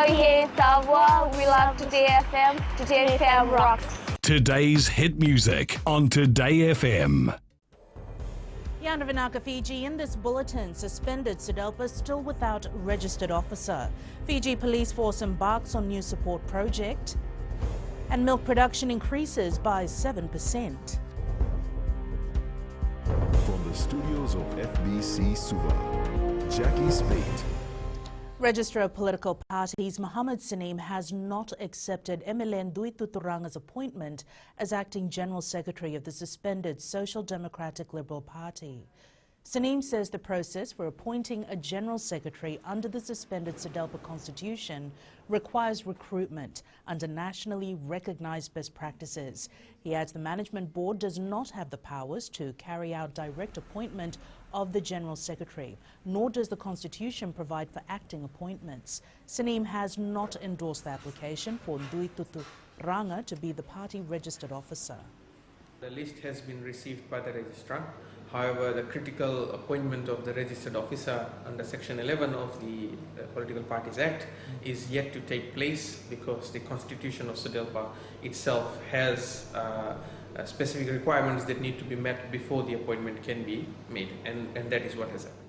yeah, savoir, we love Today FM. Today FM rocks. Today's hit music on Today FM. Yandavanaka, Fiji, in this bulletin, suspended Sudelpa still without registered officer. Fiji police force embarks on new support project. And milk production increases by 7%. From the studios of FBC Suva, Jackie Spate. Registrar of Political Parties Mohammed Saneem has not accepted Emilian Duituturanga's appointment as acting General Secretary of the suspended Social Democratic Liberal Party. Saneem says the process for appointing a General Secretary under the suspended Sudelpa Constitution requires recruitment under nationally recognized best practices. He adds the Management Board does not have the powers to carry out direct appointment of the General Secretary, nor does the Constitution provide for acting appointments. Saneem has not endorsed the application for Duituturanga to be the party registered officer. The list has been received by the registrar. However, the critical appointment of the registered officer under Section 11 of the Political Parties Act is yet to take place because the Constitution of Sudelpa itself has specific requirements that need to be met before the appointment can be made, and that is what has happened.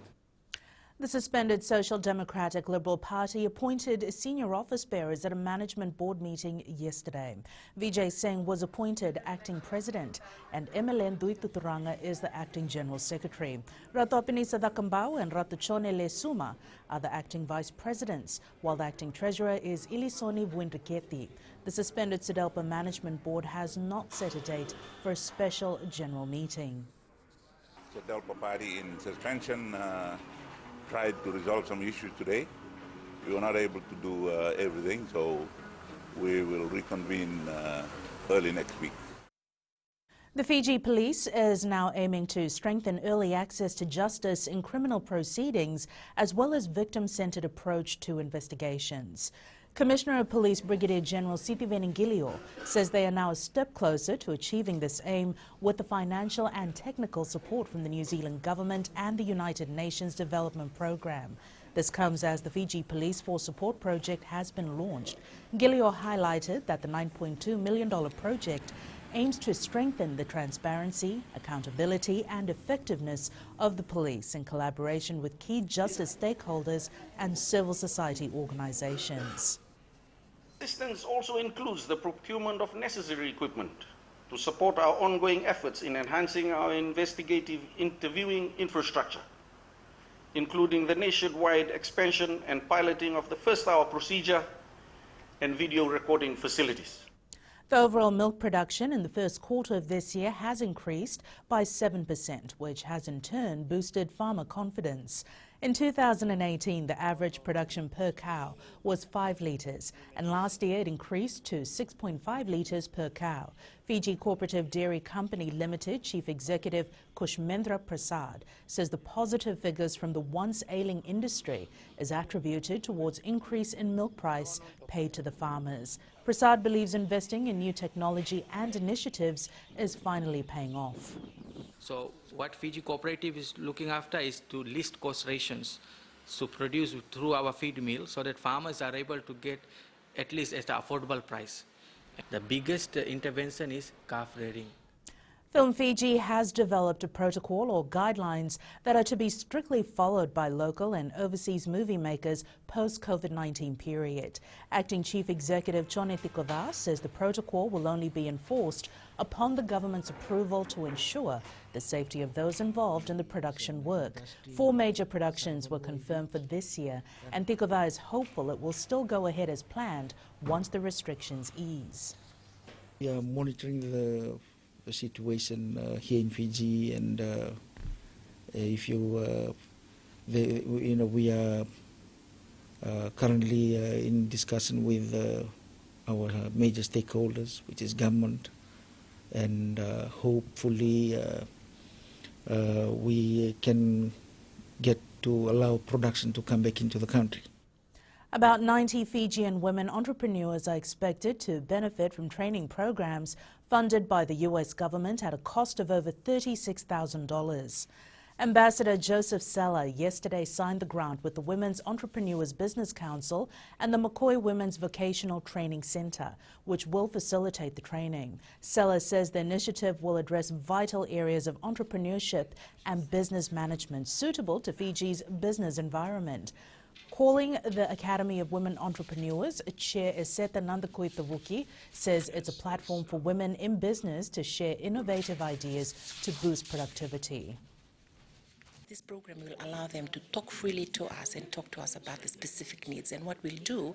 The suspended Social Democratic Liberal Party appointed senior office bearers at a management board meeting yesterday. Vijay Singh was appointed acting president and Emilian Duituturanga is the acting general secretary. Ratu Apinisa Dakambau and Ratu Chonele Suma are the acting vice presidents, while the acting treasurer is Ilisoni Buenriketi. The suspended Sudelpa management board has not set a date for a special general meeting. Sudelpa party in suspension tried to resolve some issues today. We were not able to do everything, so we will reconvene early next week. The Fiji police is now aiming to strengthen early access to justice in criminal proceedings, as well as victim-centered approach to investigations. Commissioner of Police Brigadier General Sitiven Ngilio says they are now a step closer to achieving this aim with the financial and technical support from the New Zealand government and the United Nations Development Programme. This comes as the Fiji Police Force Support Project has been launched. Ngilio highlighted that the $9.2 million project aims to strengthen the transparency, accountability and effectiveness of the police in collaboration with key justice stakeholders and civil society organizations. Assistance also includes the procurement of necessary equipment to support our ongoing efforts in enhancing our investigative interviewing infrastructure, including the nationwide expansion and piloting of the first-hour procedure and video recording facilities. The overall milk production in the first quarter of this year has increased by 7%, which has in turn boosted farmer confidence. In 2018, the average production per cow was 5 litres, and last year it increased to 6.5 litres per cow. Fiji Cooperative Dairy Company Limited Chief Executive Kushmendra Prasad says the positive figures from the once ailing industry is attributed towards increase in milk price paid to the farmers. Prasad believes investing in new technology and initiatives is finally paying off. So what Fiji Cooperative is looking after is to list cost rations to produce through our feed mill so that farmers are able to get at least at an affordable price. The biggest intervention is calf rearing. Film Fiji has developed a protocol or guidelines that are to be strictly followed by local and overseas movie makers post-COVID-19 period. Acting Chief Executive Chone Tikovas says the protocol will only be enforced upon the government's approval to ensure the safety of those involved in the production work. 4 major productions were confirmed for this year, and Tikovas is hopeful it will still go ahead as planned once the restrictions ease. We are monitoring the situation here in Fiji, and if you, we are currently in discussion with our major stakeholders, which is government, and hopefully we can get to allow production to come back into the country. About 90 Fijian women entrepreneurs are expected to benefit from training programs funded by the U.S. government at a cost of over $36,000. Ambassador Joseph Seller yesterday signed the grant with the Women's Entrepreneurs Business Council and the McCoy Women's Vocational Training Centre, which will facilitate the training. Seller says the initiative will address vital areas of entrepreneurship and business management suitable to Fiji's business environment. Calling the Academy of Women Entrepreneurs, Chair Eseta Nandakoitavuki says it's a platform for women in business to share innovative ideas to boost productivity. This program will allow them to talk freely to us and talk to us about the specific needs. And what we'll do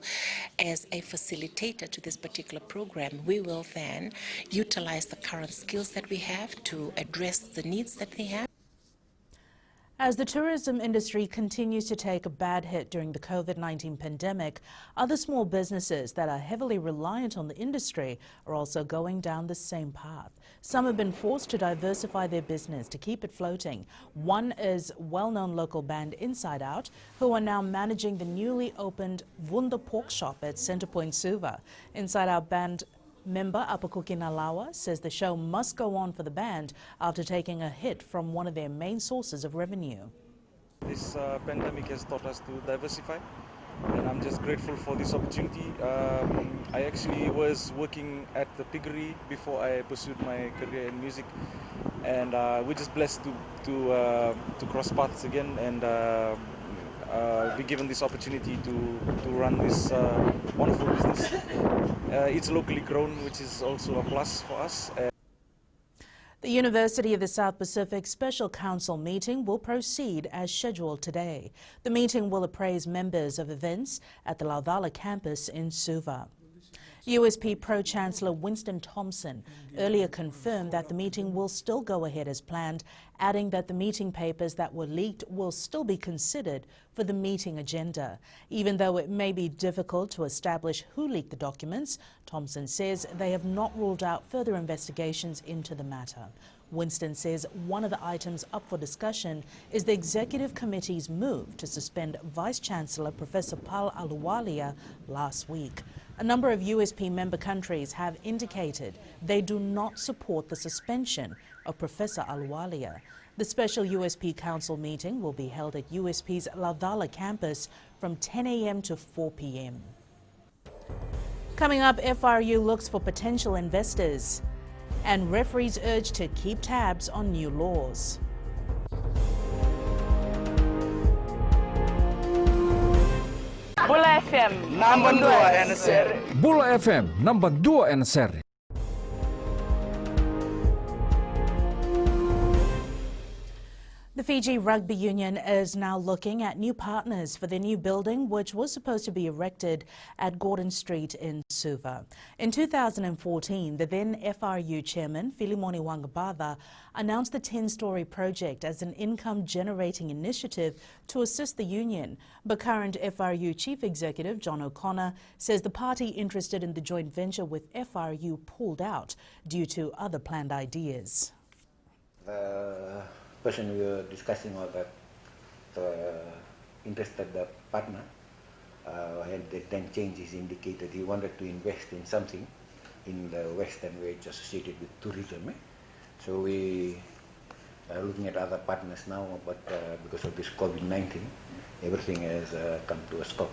as a facilitator to this particular program, we will then utilize the current skills that we have to address the needs that they have. As the tourism industry continues to take a bad hit during the COVID-19 pandemic, other small businesses that are heavily reliant on the industry are also going down the same path. Some have been forced to diversify their business to keep it floating. One is well-known local band Inside Out, who are now managing the newly opened Vunda Pork Shop at Centrepoint Suva. Inside Out band member Apakuki Nalawa says the show must go on for the band after taking a hit from one of their main sources of revenue. This pandemic has taught us to diversify, and I'm just grateful for this opportunity. I actually was working at the piggery before I pursued my career in music, and we're just blessed to cross paths again and be given this opportunity to run this wonderful business. It's locally grown, which is also a plus for us. The University of the South Pacific Special Council meeting will proceed as scheduled today. The meeting will appraise members of events at the Ahluwalia campus in Suva. USP Pro-Chancellor Winston Thompson earlier confirmed that the meeting will still go ahead as planned, adding that the meeting papers that were leaked will still be considered for the meeting agenda. Even though it may be difficult to establish who leaked the documents, Thompson says they have not ruled out further investigations into the matter. Winston says one of the items up for discussion is the Executive Committee's move to suspend Vice-Chancellor Professor Powell Ahluwalia last week. A number of USP member countries have indicated they do not support the suspension of Professor Ahluwalia. The special USP Council meeting will be held at USP's Ahluwalia campus from 10 a.m. to 4 p.m. Coming up, FRU looks for potential investors, and referees urge to keep tabs on new laws. Bula FM number 2 NSR. Bula FM number 2 NSR. The Fiji Rugby Union is now looking at new partners for their new building, which was supposed to be erected at Gordon Street in Suva. In 2014, the then FRU chairman, Filimoni Wangabava, announced the 10-story project as an income-generating initiative to assist the union. But current FRU chief executive, John O'Connor, says the party interested in the joint venture with FRU pulled out due to other planned ideas. Person we were discussing about that interested partner had the then changes indicated he wanted to invest in something in the western wedge associated with tourism. So we are looking at other partners now, but because of this COVID-19, everything has come to a stop.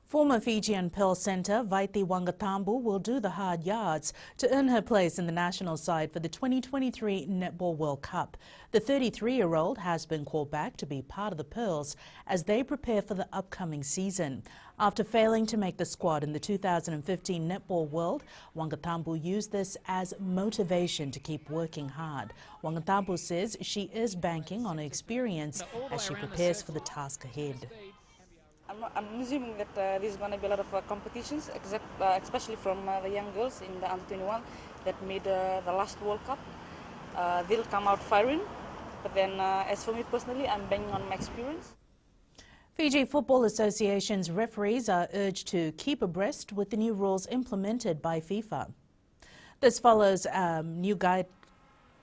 Former Fijian Pearl Centre Vaiti Wangatambu will do the hard yards to earn her place in the national side for the 2023 Netball World Cup. The 33-year-old has been called back to be part of the Pearls as they prepare for the upcoming season. After failing to make the squad in the 2015 Netball World, Wangatambu used this as motivation to keep working hard. Wangatambu says she is banking on her experience as she prepares for the task ahead. I'm assuming that there's going to be a lot of competitions, especially from the young girls in the under-21 that made the last World Cup. They'll come out firing, but then as for me personally, I'm banking on my experience. Fiji Football Association's referees are urged to keep abreast with the new rules implemented by FIFA. This follows new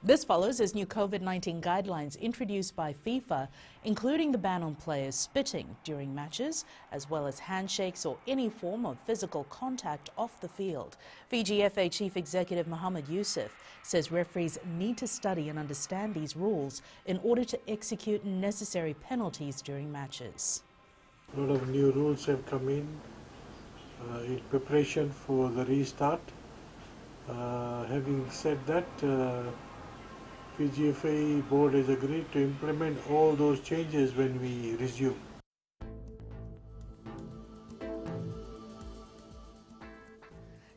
This follows as new COVID-19 guidelines introduced by FIFA, including the ban on players spitting during matches, as well as handshakes or any form of physical contact off the field. Fiji FA Chief Executive Mohammed Yusuf says referees need to study and understand these rules in order to execute necessary penalties during matches. A lot of new rules have come in preparation for the restart. Having said that, Fiji FA board has agreed to implement all those changes when we resume.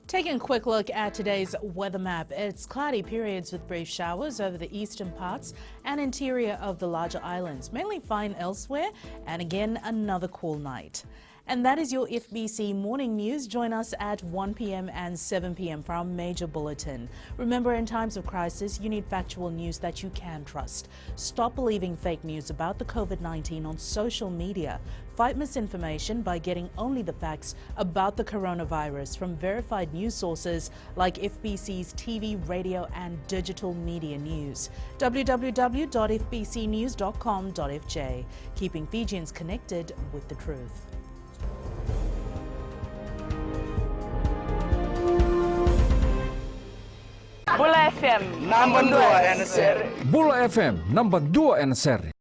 Taking a quick look at today's weather map, it's cloudy periods with brief showers over the eastern parts and interior of the larger islands, mainly fine elsewhere, and again another cool night. And that is your FBC Morning News. Join us at 1 p.m. and 7 p.m. for our major bulletin. Remember, in times of crisis, you need factual news that you can trust. Stop believing fake news about the COVID-19 on social media. Fight misinformation by getting only the facts about the coronavirus from verified news sources like FBC's TV, radio and digital media news. www.fbcnews.com.fj. Keeping Fijians connected with the truth. Bula FM, number 2 NSR. Bula FM, number 2 NSR.